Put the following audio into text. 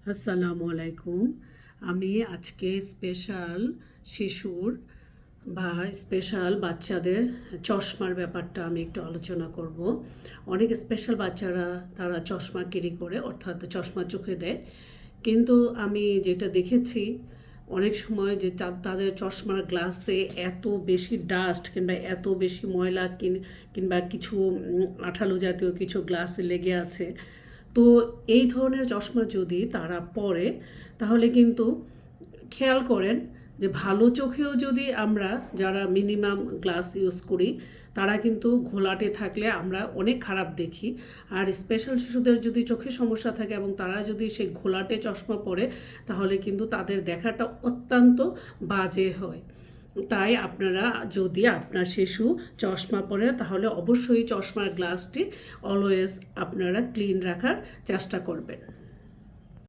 আসসালামু আলাইকুম। আমি আজকে স্পেশাল শিশুর বা স্পেশাল বাচ্চাদের চশমার ব্যাপারটা আমি একটু আলোচনা করব। অনেক স্পেশাল বাচ্চারা তারা চশমা ক্যারি করে, অর্থাৎ চশমা চোখে দেয়। কিন্তু আমি যেটা দেখেছি অনেক সময় যে তাদের চশমার গ্লাসে এত বেশি ডাস্ট কিংবা এত বেশি ময়লা কিংবা কিছু আঠালো জাতীয় কিছু গ্লাসে লেগে আছে। তো এই ধরনের চশমা যদি তারা পরে তাহলে কিন্তু খেয়াল করেন যে ভালো চোখেও যদি আমরা যারা মিনিমাম গ্লাস ইউজ করি তারা কিন্তু ঘোলাটে থাকলে আমরা অনেক খারাপ দেখি। আর স্পেশাল শিশুদের যদি চোখে সমস্যা থাকে এবং তারা যদি সেই ঘোলাটে চশমা পরে তাহলে কিন্তু তাদের দেখাটা অত্যন্ত বাজে হয়। তাই আপনারা যদি আপনার শিশু চশমা পরে তাহলে অবশ্যই চশমার গ্লাসটি অলওয়েজ আপনারা ক্লিন রাখার চেষ্টা করবেন।